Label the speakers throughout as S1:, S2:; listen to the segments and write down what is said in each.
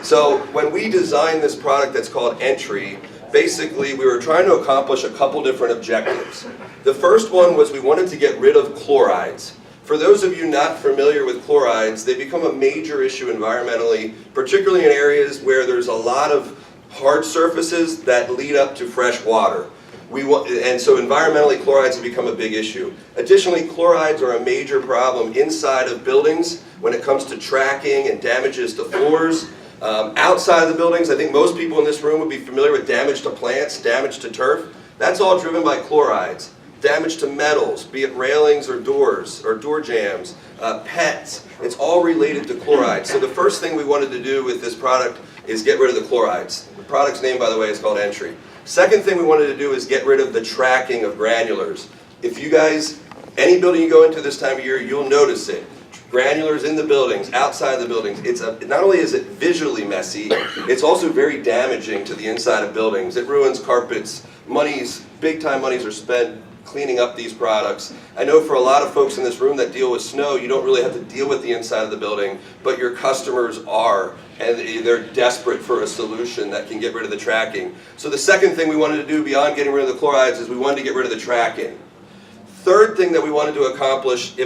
S1: So when we designed this product that's called Entry, basically we were trying to accomplish a couple different objectives. The first one was we wanted to get rid of chlorides. For those of you not familiar with chlorides, they become a major issue environmentally, particularly in areas where there's a lot of hard surfaces that lead up to fresh water. And so environmentally, chlorides have become a big issue. Additionally, chlorides are a major problem inside of buildings when it comes to tracking and damages to floors. Outside of the buildings, I think most people in this room would be familiar with damage to plants, damage to turf. That's all driven by chlorides. Damage to metals, be it railings or door jambs, pets, it's all related to chlorides. So the first thing we wanted to do with this product is get rid of the chlorides. The product's name, by the way, is called Entry. Second thing we wanted to do is get rid of the tracking of granulars. If you guys, any building you go into this time of year, you'll notice it. Granulars in the buildings, outside the buildings. Not only is it visually messy, it's also very damaging to the inside of buildings. It ruins carpets. Big time monies are spent cleaning up these products. I know for a lot of folks in this room that deal with snow, you don't really have to deal with the inside of the building, but your customers are, and they're desperate for a solution that can get rid of the tracking. So the second thing we wanted to do beyond getting rid of the chlorides is we wanted to get rid of the tracking. Third thing that we wanted to accomplish,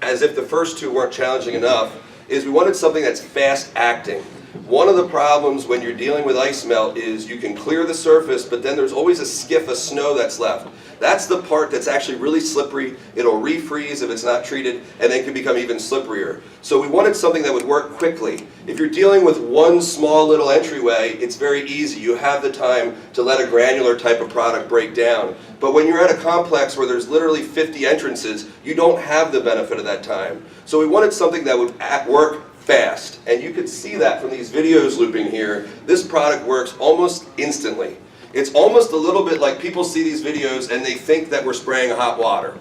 S1: as if the first two weren't challenging enough, is we wanted something that's fast acting. One of the problems when you're dealing with ice melt is you can clear the surface, but then there's always a skiff of snow that's left. That's the part that's actually really slippery. It'll refreeze if it's not treated, and then can become even slipperier. So we wanted something that would work quickly. If you're dealing with one small little entryway, it's very easy. You have the time to let a granular type of product break down. But when you're at a complex where there's literally 50 entrances, you don't have the benefit of that time. So we wanted something that would work fast. And you could see that from these videos looping here. This product works almost instantly. It's almost a little bit like people see these videos and they think that we're spraying hot water.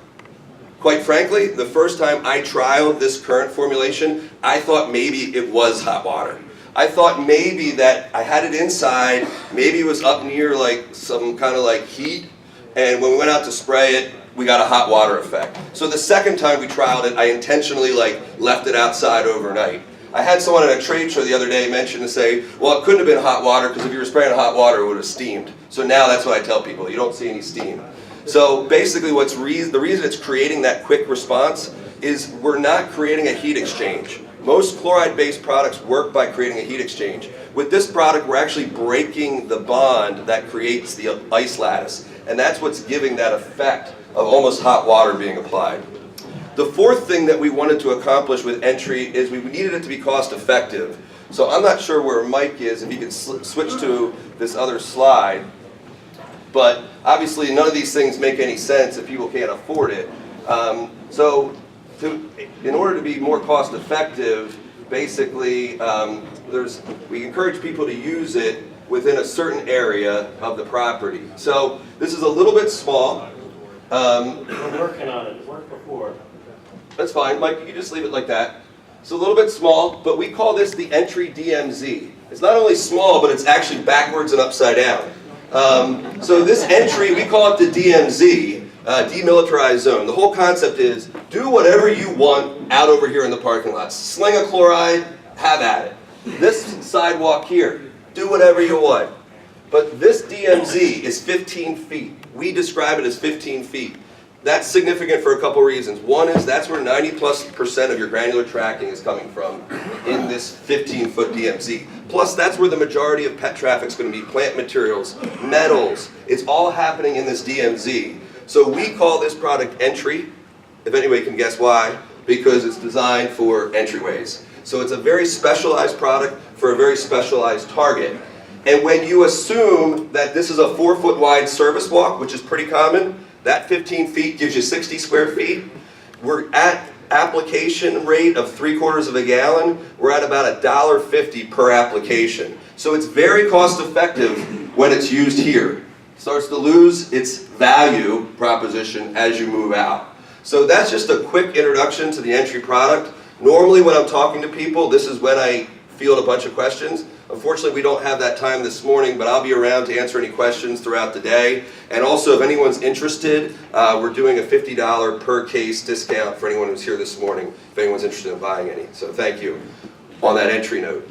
S1: Quite frankly, the first time I trialed this current formulation, I thought maybe it was hot water. I thought maybe that I had it inside, maybe it was up near like some kind of like heat, and when we went out to spray it, we got a hot water effect. So the second time we trialed it, I intentionally left it outside overnight. I had someone at a trade show the other day mention to say, well, it couldn't have been hot water because if you were spraying hot water, it would have steamed. So now that's what I tell people, you don't see any steam. So basically the reason it's creating that quick response is we're not creating a heat exchange. Most chloride-based products work by creating a heat exchange. With this product, we're actually breaking the bond that creates the ice lattice. And that's what's giving that effect of almost hot water being applied. The fourth thing that we wanted to accomplish with Entry is we needed it to be cost effective. So I'm not sure where Mike is, if he could switch to this other slide. But obviously none of these things make any sense if people can't afford it. In order to be more cost effective, basically we encourage people to use it within a certain area of the property. So this is a little bit small.
S2: We're working on it. It worked before.
S1: That's fine, Mike, you can just leave it like that. It's a little bit small, but we call this the Entry DMZ. It's not only small, but it's actually backwards and upside down. So this Entry, we call it the DMZ, Demilitarized Zone. The whole concept is, do whatever you want out over here in the parking lot. Sling a chloride, have at it. This sidewalk here, do whatever you want. But this DMZ is 15 feet. We describe it as 15 feet. That's significant for a couple reasons. One is that's where 90+% of your granular tracking is coming from in this 15-foot DMZ. Plus that's where the majority of pet traffic is going to be, plant materials, metals. It's all happening in this DMZ. So we call this product Entry, if anybody can guess why, because it's designed for entryways. So it's a very specialized product for a very specialized target. And when you assume that this is a 4-foot wide service walk, which is pretty common, that 15 feet gives you 60 square feet. We're at application rate of 3/4 of a gallon. We're at about $1.50 per application. So it's very cost effective when it's used here. It starts to lose its value proposition as you move out. So that's just a quick introduction to the Entry product. Normally when I'm talking to people, this is when I field a bunch of questions. Unfortunately, we don't have that time this morning, but I'll be around to answer any questions throughout the day. And also, if anyone's interested, we're doing a $50 per case discount for anyone who's here this morning, if anyone's interested in buying any. So thank you on that Entry note.